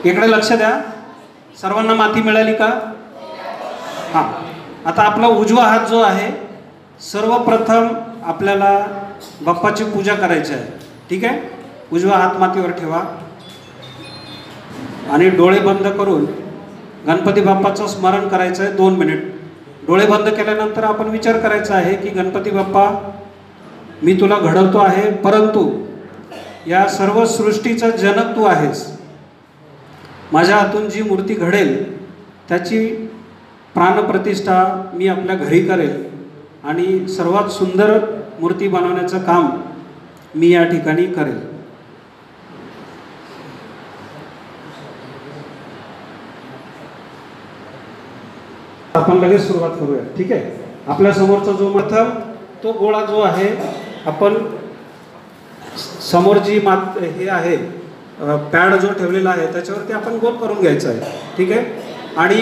इकडे लक्ष द्या. सर्वांना माती मिळाली का? हां. आता आपला उजवा हात जो आहे, सर्वप्रथम आपल्याला बाप्पाची पूजा करायची आहे. ठीक आहे. उजवा हात मातीवर ठेवा आणि डोळे बंद करून गणपती बाप्पाचं स्मरण करायचं आहे 2 मिनिट. डोळे बंद केल्यानंतर आपण विचार करायचा आहे की गणपती बाप्पा, मी तुला घडवतो आहे, परंतु या सर्व सृष्टीचा जनक तू आहेस. माझ्या हातून जी मूर्ती घडेल त्याची प्राणप्रतिष्ठा मी आपल्या घरी करेल आणि सर्वात सुंदर मूर्ती बनवण्याचं काम मी या ठिकाणी करेल. आपण लगेच सुरुवात करूया. ठीक आहे. आपल्या समोरचा जो प्रथम तो गोळा जो आहे, आपण समोर जी हे आहे पॅड जो ठेवलेला आहे त्याच्यावरती आपण गोल करून घ्यायचा आहे. ठीक आहे. आणि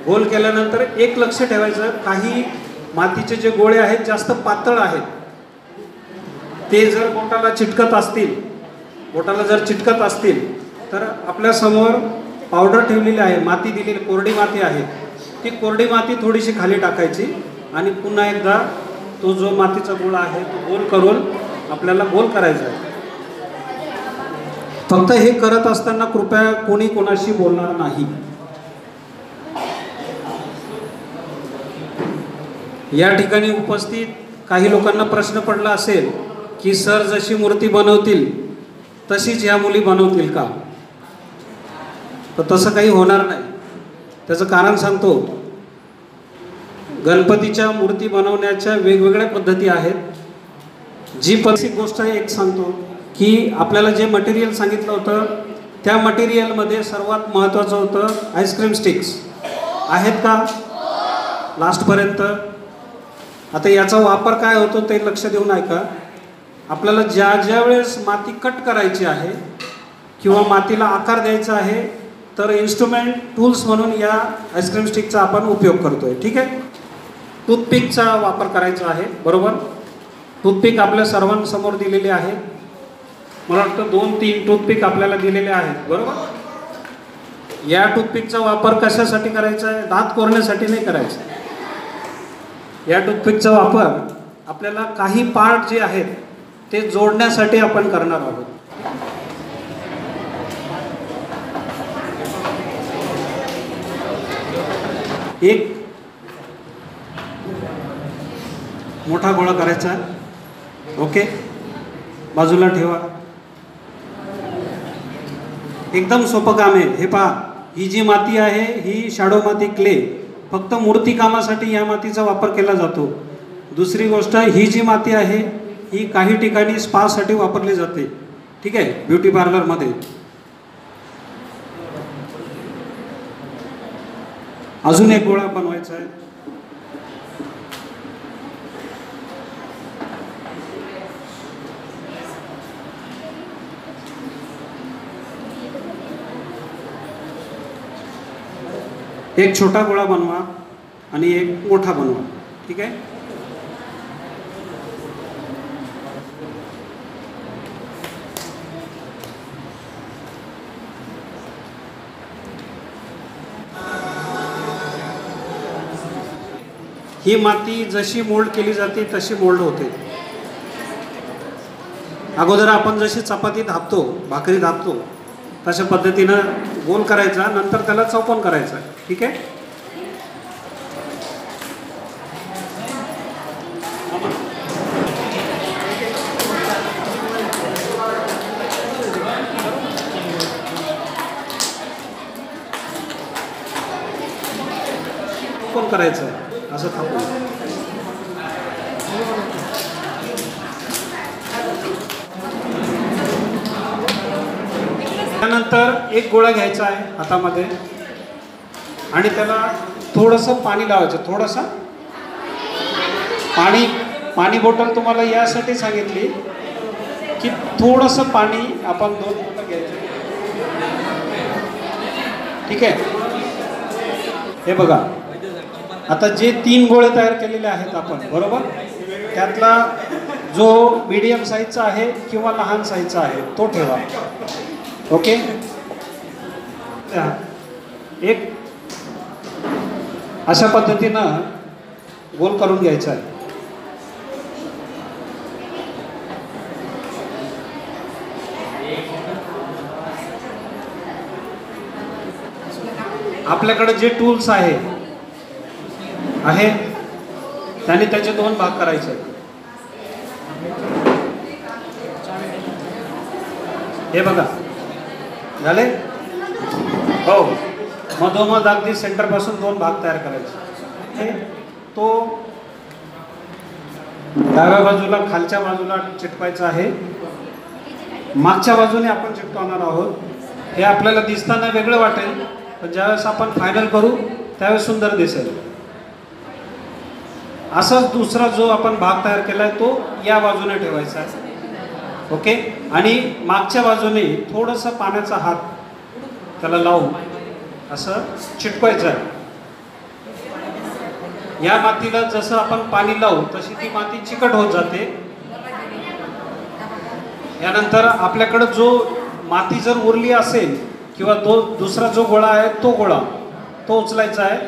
गोल केल्यानंतर एक लक्ष ठेवायचं, काही मातीचे जे गोळे आहेत जास्त पातळ आहेत, ते जर बोटाला जर चिटकत असतील तर आपल्या समोर पावडर ठेवलेली आहे, माती दिलेली, कोरडी माती आहे, ती कोरडी माती थोडीशी खाली टाकायची आणि पुन्हा एकदा तो जो मातीचा गोळा आहे तो गोल करून आपल्याला गोल करायचा आहे. फक्त हे करत असताना कृपया कोणी कोणाशी बोलणार नाही. या ठिकाणी उपस्थित काही लोकांना प्रश्न पडला असेल की सर जशी मूर्ती बनवतील तशीच ह्या मुली बनवतील का? तर तसं काही होणार नाही. त्याचं कारण सांगतो. गणपतीच्या मूर्ती बनवण्याच्या वेगवेगळ्या पद्धती आहेत. जी गोष्ट एक सांगतो की आपल्याला जे मटेरियल सांगितलं होतं त्या मटेरियलमध्ये सर्वात महत्त्वाचं होतं आईस्क्रीम स्टिक्स. आहेत का लास्टपर्यंत? आता याचा वापर काय होतो ते लक्ष देऊन ऐका. आपल्याला ज्या वेळेस माती कट करायची आहे किंवा मातीला आकार द्यायचा आहे तर इन्स्ट्रुमेंट टूल्स म्हणून या आईस्क्रीम स्टिकचा आपण उपयोग करतोय. ठीक आहे. टूथपिकचा वापर करायचा आहे. बरोबर. टूथपिक आपल्या सर्वांसमोर दिलेले आहे. मला वाटतं 2-3 टूथपिक आपल्याला दिलेले आहेत. बरोबर. या टूथपिकचा वापर कशासाठी करायचा आहे? दात कोरण्यासाठी नाही करायचा. या टूथपिकचा वापर आपल्याला काही पार्ट जे आहेत ते जोडण्यासाठी आपण करणार आहोत. एक मोठा गोळा करायचा. ओके. बाजूला ठेवा. एकदम सोपं काम आहे. हे पहा, ही जी माती आहे ही शॅडो माती, क्ले. फक्त मूर्ती कामासाठी या मातीचा वापर केला जातो. दुसरी गोष्ट, ही जी माती आहे ही काही ठिकाणी स्पासाठी वापरली जाते. ठीक आहे. ब्युटी पार्लरमध्ये. अजून एक गोळा बनवायचा आहे. एक छोटा गोळा बनवा आणि एक मोठा बनवा. ठीक आहे. ही माती जशी मोल्ड केली जाते तशी मोल्ड होते. अगोदर आपण जशी चपाती थापतो, भाकरी थापतो, तशा पद्धतीनं गोल करायचा, नंतर त्याला चौकोन करायचा. ठीक आहे. चौकोन करायचं असं थापून. त्यानंतर एक गोळा घ्यायचा आहे हातामध्ये आणि त्याला थोडंसं पाणी लावायचं. थोडंसं पाणी बॉटल तुम्हाला यासाठी सांगितली की थोडंसं पाणी आपण 2 बॉटल घ्यायचं. ठीक आहे. हे बघा, आता जे 3 गोळे तयार केलेले आहेत आपण, बरोबर, त्यातला जो मीडियम साईजचा आहे किंवा लहान साईजचा आहे तो ठेवा. ओके. एक अशा पद्धतीनं गोल करून घ्यायचा आहे. आपल्याकडे जे टूल्स आहे त्याने त्याचे 2 भाग करायचे. हे बघा झाले. हो, मधोमध अगदी सेंटर पासून 2 भाग तयार करायचे. तो डाव्या बाजूला खालच्या बाजूला चिटकवायचा आहे, मागच्या बाजूने आपण चिटकवणार आहोत. हे आपल्याला दिसताना वेगळं वाटेल, पण ज्यावेळेस आपण फायनल करू त्यावेळेस सुंदर दिसेल. असाच दुसरा जो आपण भाग तयार केलाय तो या बाजूने ठेवायचा आहे. ओके. आणि मागच्या बाजूने थोडंसं पाण्याचा हात त्याला लावून असं चिटकवायचं आहे. या मातीला जसं आपण पाणी लावू तशी ती माती चिकट होत जाते. यानंतर आपल्याकडे जो माती जर उरली असेल किंवा तो दुसरा जो गोळा आहे तो गोळा तो उचलायचा आहे.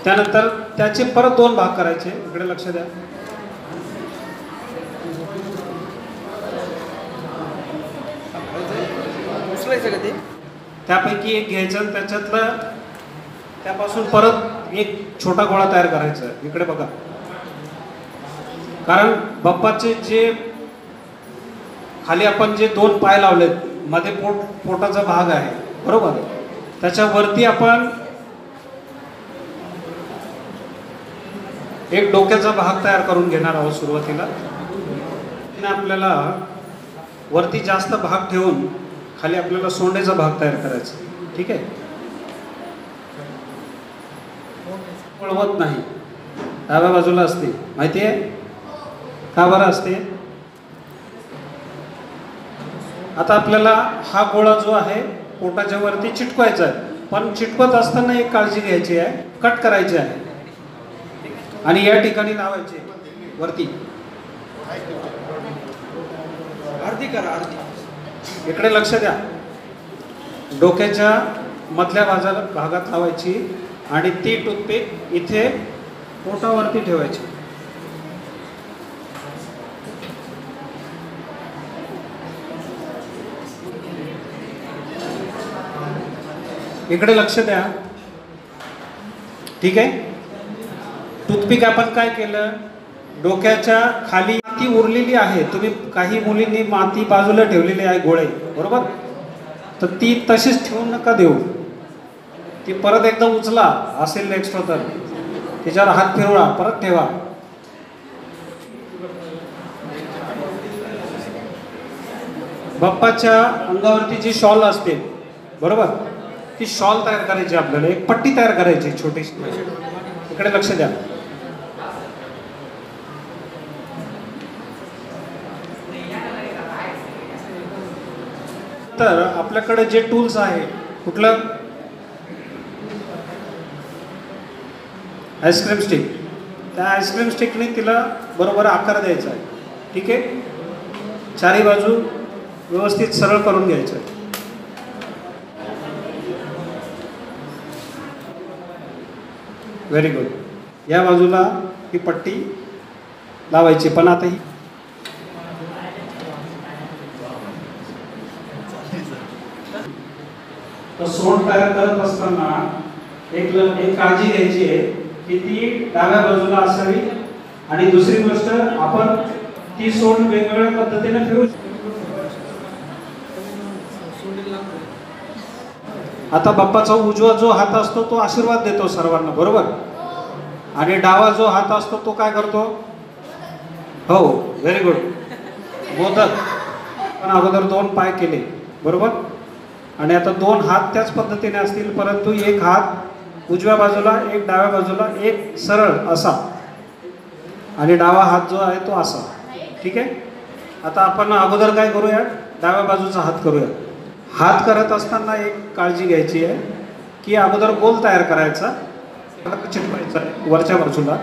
त्यानंतर त्याचे परत 2 भाग करायचे. इकडे लक्ष द्या. त्यापैकी एक घ्यायचं आणि त्याच्यातलं त्यापासून परत एक छोटा गोळा तयार करायचा. इकडे बघा, कारण बाप्पाचे जे खाली आपण जे 2 पाय लावलेत, मध्ये पोटाचा भाग आहे बरोबर, त्याच्यावरती आपण एक डोक्याचा भाग तयार करून घेणार आहोत सुरुवातीला. आपल्याला वरती जास्त भाग ठेवून खाली आपल्याला सोंडेचा भाग तयार करायचा. ठीक आहे. वळवत नाही, डाव्या बाजूला असते. माहिती आहे का बरं असते? आता आपल्याला हा गोळा जो आहे पोटाच्या वरती चिटकवायचा आहे, पण चिटकवत असताना एक काळजी घ्यायची आहे, कट करायची आहे आणि या ठिकाणी लावायचे वरती. अर्धी करा, अर्धी. इकडे लक्ष द्या. डोक्याच्या मधल्या भागात लावायची आणि ती टूथपिक इथे पोटावरती ठेवायची. इकडे लक्ष द्या. ठीक आहे. टूथपिक आपण काय केलं, डोक्याच्या खाली माती उरलेली आहे, तुम्ही काही मुलींनी माती बाजूला ठेवलेली आहे गोळे बरोबर, तर ती तशीच ठेवून नका देऊ. ती परत एकदा उचला, असेल एक्स्ट्रा तर त्याच्यावर हात फिरवा, परत ठेवा. बाप्पाच्या अंगावरती जी शॉल असते बरोबर, ती शॉल तयार करायची. आपल्याला एक पट्टी तयार करायची छोटीशी. इकडे लक्ष द्या. तर आपल्याकडे जे टूल्स आहे, कुठलं, आईस्क्रीम स्टिक, त्या आईस्क्रीम स्टिकने तिला बरोबर आकार द्यायचा आहे. ठीक आहे. चारी बाजू व्यवस्थित सरळ करून घ्यायचं आहे. Very good. या बाजूला ही पट्टी लावायची. पण आता ही सोंड तयार करत असताना एक काळजी घ्यायची आहे की ती डाव्या बाजूला असावी आणि दुसरी गोष्ट आपण ती सोंड वेगवेगळ्या पद्धतीने फिरू. आता बाप्पाचा उजवा जो हात असतो तो आशीर्वाद देतो सर्वांना बरोबर, आणि डावा जो हात असतो तो काय करतो? हो, व्हेरी गुड. मोदक. पण अगोदर 2 पाय केले बरोबर, आणि आता 2 हात त्याच पद्धतीने असतील, परंतु एक हात उजव्या बाजूला, एक डाव्या बाजूला, एक सरळ असा, आणि डावा हात जो आहे तो असा. ठीक आहे. आता आपण अगोदर काय करूया, डाव्या बाजूचा हात करूया. हात करत असताना एक काळजी घ्यायची आहे की अगोदर गोल तयार करायचा, चिटकवायचा वरच्या बाजूला.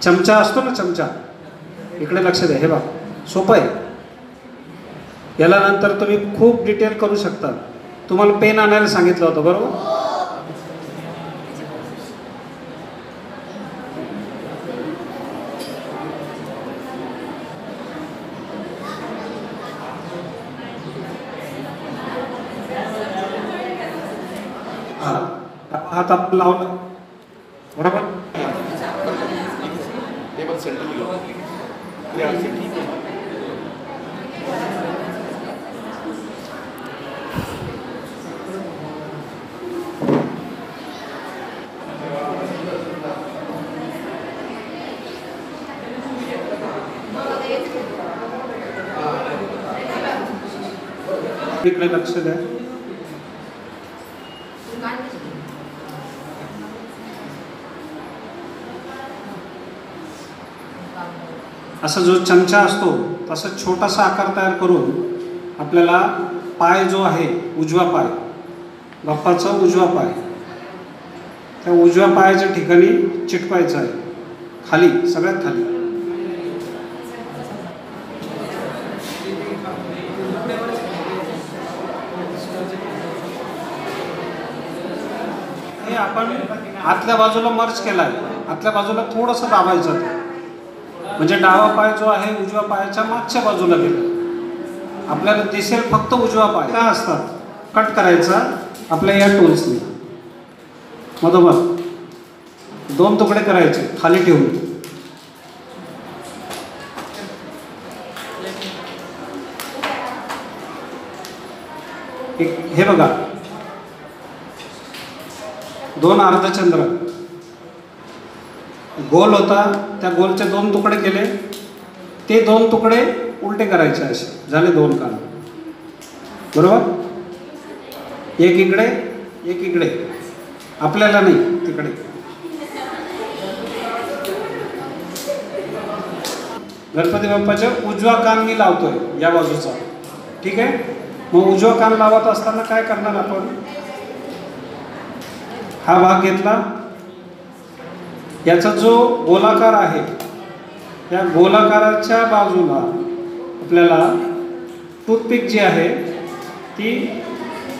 चमचा असतो ना, चमचा, इकडे लक्ष द्या. हे बघा, सोपं आहे. याला नंतर तुम्ही खूप डिटेल करू शकता. तुम्हाला पेन आणायला सांगितलं होतं, बरोबर? हात आपण लावला, बरोबर? इकडे लक्ष द्या. असा जो चमचा असतो तसा छोटासा आकार तयार करून आपल्याला पाय जो आहे, उजवा पाय, बाप्पाचा उजवा पाय, त्या उजव्या पायाच्या ठिकाणी चिटकवायचा आहे, खाली, सगळ्यात खाली. हे आपण आतल्या बाजूला मर्ज केलाय, आतल्या बाजूला थोडंसं दाबायचं, म्हणजे डावा पाय जो आहे उजव्या पायाच्या मागच्या बाजूला गेला. आपल्याला दिसेल फक्त उजवा पाय. काय असतात, कट करायचा आपल्या या टूल्सने, मधोमध 2 तुकडे करायचे खाली ठेवून. हे बघा, 2 अर्धचंद्र गोल होता, त्या गोलचे 2 तुकडे केले. ते 2 तुकडे उलटे करायचे, असे झाले 2 कान, बरोबर? एक इकडे, एक इकडे, आपल्याला नाही, तिकडे. गणपती बाप्पाच्या उजवा कान मी लावतोय या बाजूचा, ठीक आहे? मग उजवा कान लावत असताना काय करणार आपण, हा भाग घेतला, याचा जो गोलाकार आहे, या गोलाकाराच्या बाजूला आपल्याला टूथपिक जी आहे ती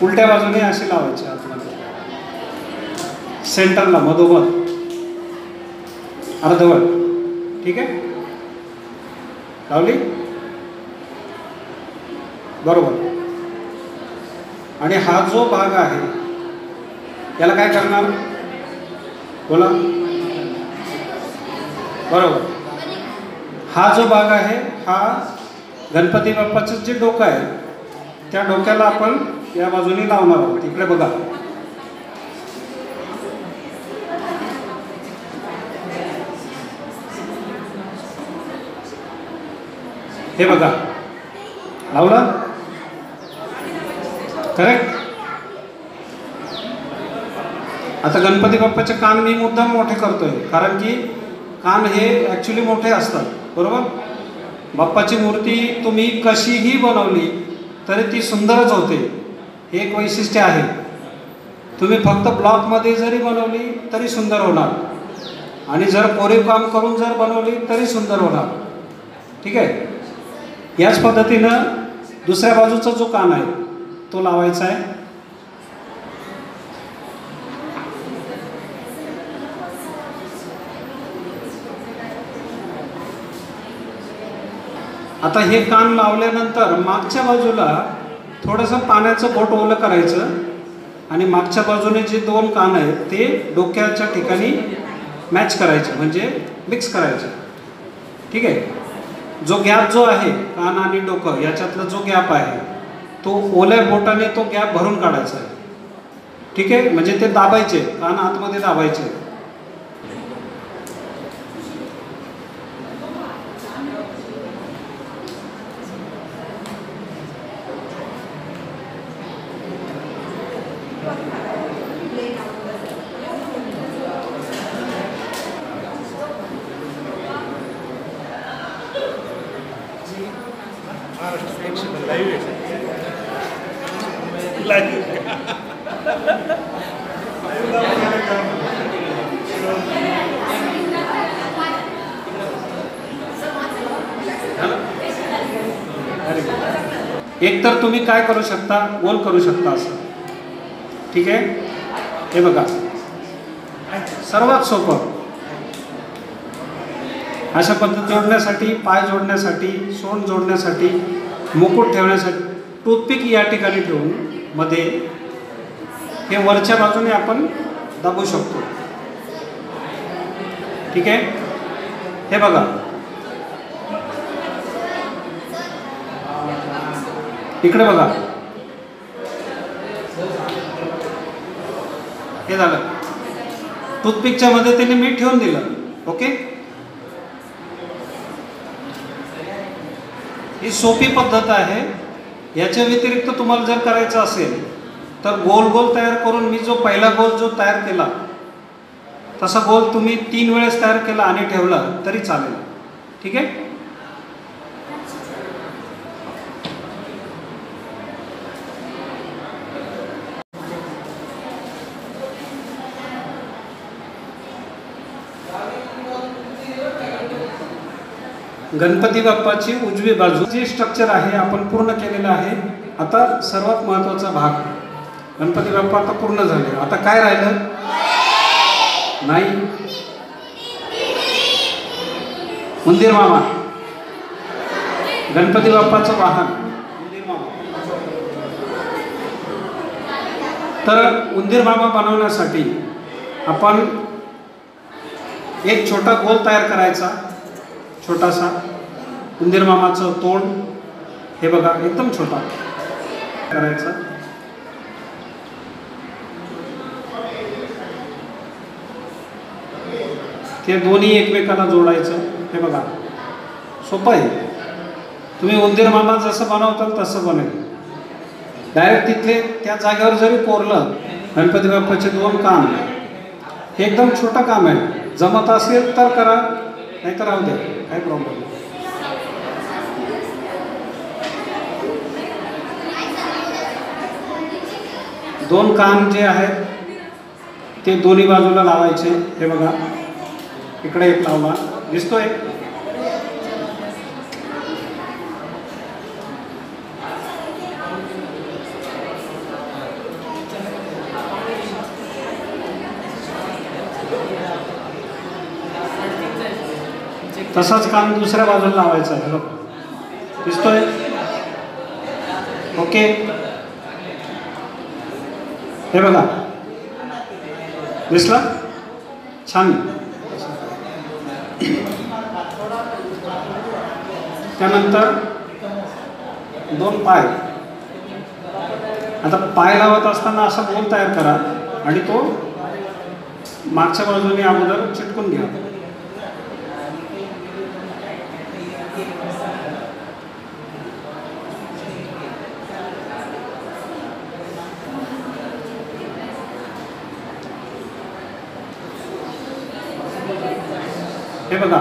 उलट्या बाजूने अशी लावायची आपल्याला, सेंटरला, मधोमध, अर्धवट, ठीक आहे? लावली, बरोबर. आणि हा जो भाग आहे याला काय करणार, बोला, बरोबर. हा जो भाग आहे हा गणपती बाप्पाचं जे डोकं आहे त्या डोक्याला आपण या बाजूने लावणार आहोत. इकडे बघा, हे बघा, लावला, करेक्ट. आता गणपती बाप्पाचे कान मी मुद्दाम मोठे करतोय, कारण की कान हे ॲक्च्युली मोठे असतात, बरोबर? बाप्पाची मूर्ती तुम्ही कशीही बनवली तरी ती सुंदरच होते, हे एक वैशिष्ट्य आहे. तुम्ही फक्त ब्लॉकमध्ये जरी बनवली तरी सुंदर होणार, आणि जर कोरीव काम करून जर बनवली तरी सुंदर होणार, ठीक आहे? याच पद्धतीनं दुसऱ्या बाजूचा जो कान आहे तो लावायचा आहे. आता हे कान लावल्यानंतर मागच्या बाजूला थोडंसं पाण्याचं बोट ओलं करायचं, आणि मागच्या बाजूने जे 2 कान आहेत ते डोक्याच्या ठिकाणी मॅच करायचे, म्हणजे मिक्स करायचे, ठीक आहे? जो गॅप जो आहे कान आणि डोकं याच्यातला जो गॅप आहे तो ओल्या बोटाने तो गॅप भरून काढायचा आहे, ठीक आहे? म्हणजे ते दाबायचे, कान आतमध्ये दाबायचे. एकतर तुम्ही काय करू शकता, गोल करू शकता असं, ठीक आहे. हे बघा सर्वात सोपं अशा पद्धती जोडण्यासाठी, पाय जोडण्यासाठी, सोंड जोडण्यासाठी, मुकुट ठेवण्यासाठी टूथपिक या ठिकाणी ठेवून मध्ये हे वरच्या बाजूने आपण दाबू शकतो, ठीक आहे. हे बघा इकडे बघा, हे झालं. टूथपिकच्या मध्ये त्याने मीठ ठेवून दिलं. ओके, ही सोपी पद्धत आहे. याच्या व्यतिरिक्त तुम्हाला जर करायचं असेल तर गोल गोल तयार करून, मी जो पहिला गोल जो तयार केला तसा गोल तुम्ही 3 वेळेस तयार केला आणि ठेवला तरी चालेल, ठीक आहे. गणपती बाप्पाची उजवी बाजू जे स्ट्रक्चर आहे आपण पूर्ण केलेलं आहे. आता सर्वात महत्त्वाचा भाग, गणपती बाप्पा आता पूर्ण झाले. आता काय राहिलं? नाही, उंदीर मामा, गणपती बाप्पाचं वाहन उंदीर मामा. तर उंदीर मामा बनवण्यासाठी आपण एक छोटा गोल तयार करायचा, छोटासा उंदीर मामाचं तोंड, हे बघा एकदम छोटा करायचा. ते दोन्ही एकमेकाला जोडायचं. हे बघा सोपं आहे. तुम्ही उंदीर मामा जसं बनवताल तसं बनेल. डायरेक्ट तिथे त्या जागेवर जरी कोरलं गणपती बाप्पाचे 2 कान, हे एकदम छोटं काम आहे. जमत असेल तर करा, नाही तर राहू द्या, काही प्रॉब्लेम नाही. दोन कान जे आहेत ते दोन्ही बाजूला लावायचे. हे बघा इकडे एक लावला, दिसतोय. तसाच कान दुसऱ्या बाजूला लावायचा आहे, बघा दिसतोय. ओके, हे बघा दिसला, छान. त्यानंतर 2 पाय. आता पाय लावत असताना असा गोल तयार करा आणि तो मागच्या बाजूने अगोदर चिटकून घ्या. हे बघा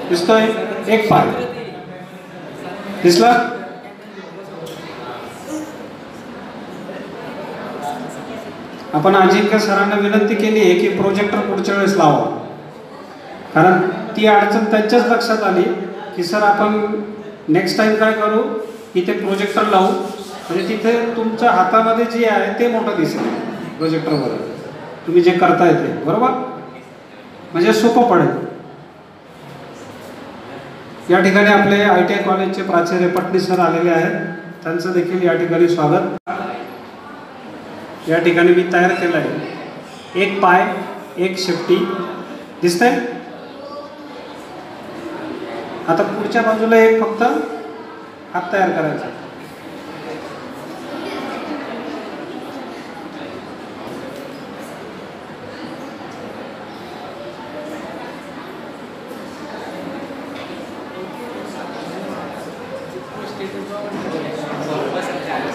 दिसतोय, एक पाय दिसला. आपण अजिंक्य सरांना विनंती केली आहे की प्रोजेक्टर पुढच्या वेळेस लावा, कारण ती अडचण त्यांच्याच लक्षात आली की सर आपण नेक्स्ट टाइम काय करू, इथे प्रोजेक्टर लावू, म्हणजे तिथे तुमच्या हातामध्ये जे आहे ते मोठं दिसेल प्रोजेक्टरवर, तुम्ही जे करताय ते, बरोबर, म्हणजे सोपं पडेल. या ठिकाणी आपले ITI कॉलेजचे प्राचार्य पटणी सर आलेले आहेत, त्यांचं देखील या ठिकाणी स्वागत. या ठिकाणी मी तयार केलं आहे 1 पाय 1 शेपटी, दिसतंय. आता पुढच्या बाजूला एक फक्त हात तयार करायचा.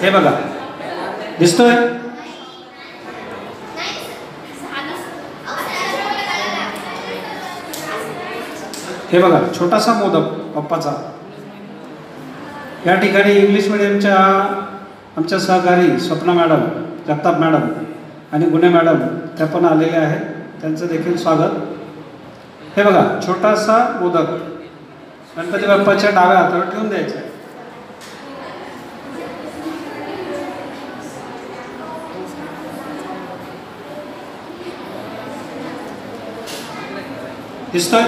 हे बघा दिसतोय. हे बघा छोटासा मोदक पप्पाचा. या ठिकाणी इंग्लिश मिडियमच्या आमच्या सहकारी स्वप्ना मॅडम, जगताप मॅडम आणि गुणे मॅडम त्या पण आलेले आहेत, त्यांचं देखील स्वागत. हे बघा छोटासा मोदक गणपती बाप्पाच्या डाव्या हातावर ठेवून द्यायचा. दिसतोय?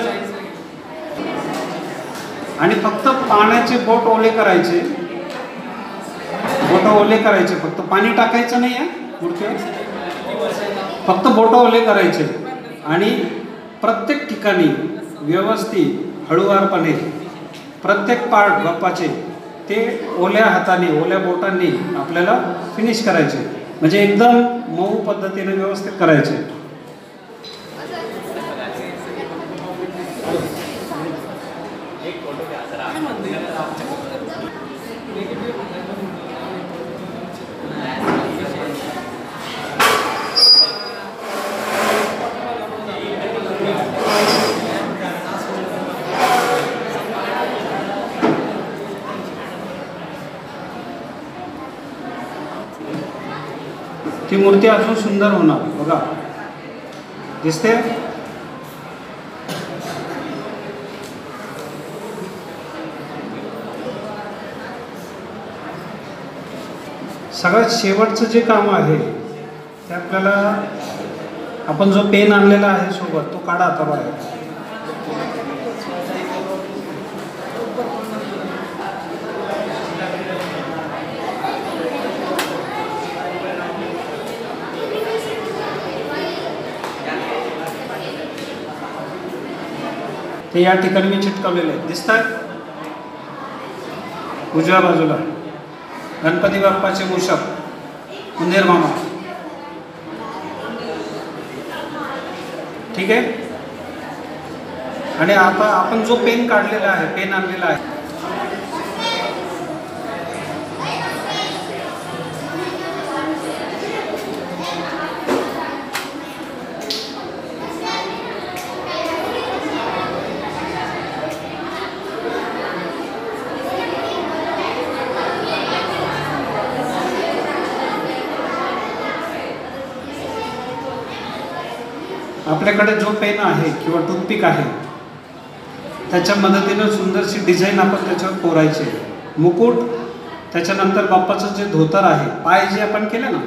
आणि फक्त पाण्याचे बोट ओले करायचे, बोट ओले करायचे, फक्त पाणी टाकायचं नाही आहे मूर्तीवर, फक्त बोट ओले करायचे आणि प्रत्येक ठिकाणी व्यवस्थित हळूवारपणे प्रत्येक पार्ट बाप्पाचे ते ओल्या हाताने ओल्या बोटांनी आपल्याला फिनिश करायचे, म्हणजे एकदम मऊ पद्धतीने व्यवस्थित करायचे. ती मूर्ती अजून सुंदर होणार बघा, दिसते? सगळ्यात शेवटचं जे काम आहे ते आपल्याला, आपण जो पेन आणलेला आहे सोबत तो काढा आता बाहेर. ते या ठिकाणी मी चिटकवलेले आहेत, दिसतात उजव्या बाजूला गणपती बाप्पाचे मूषक उंदीर मामा. ठीक आहे. आणि आता आपण जो पेन काढलेला आहे, पेन आणलेला आहे, आपल्याकडे जो पेन आहे किंवा टूथपिक आहे त्याच्या मदतीनं सुंदरशी डिझाईन आपण त्याच्यावर कोरायची. मुकुट, त्याच्यानंतर बाप्पाचं जे धोतर आहे, पाय जे आपण केलं ना,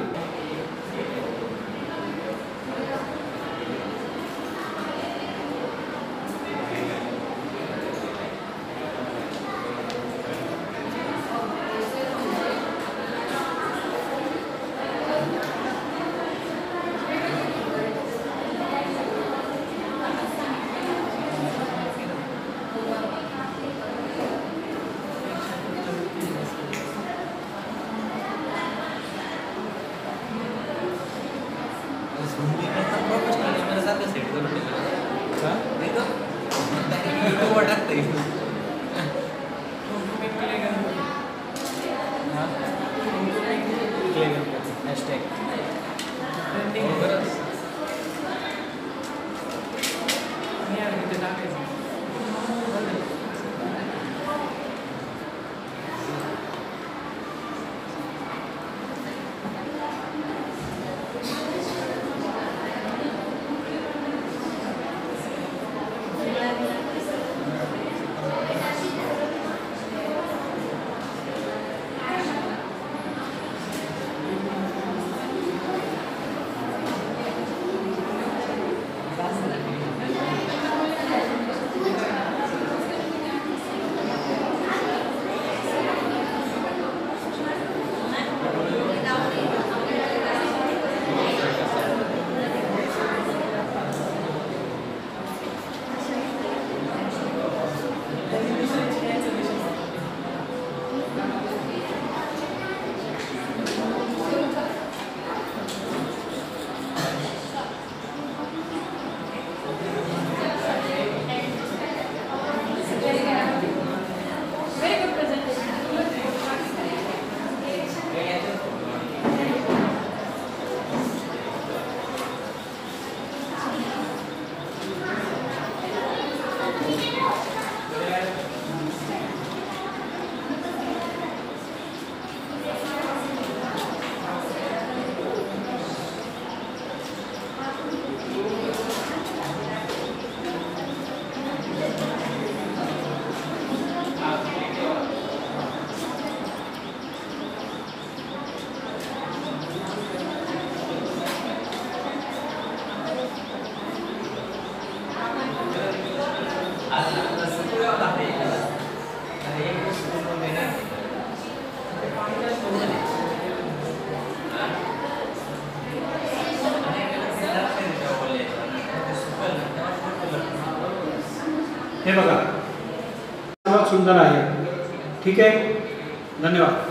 हे बघा सर्वात सुंदर आहे. ठीक आहे, धन्यवाद.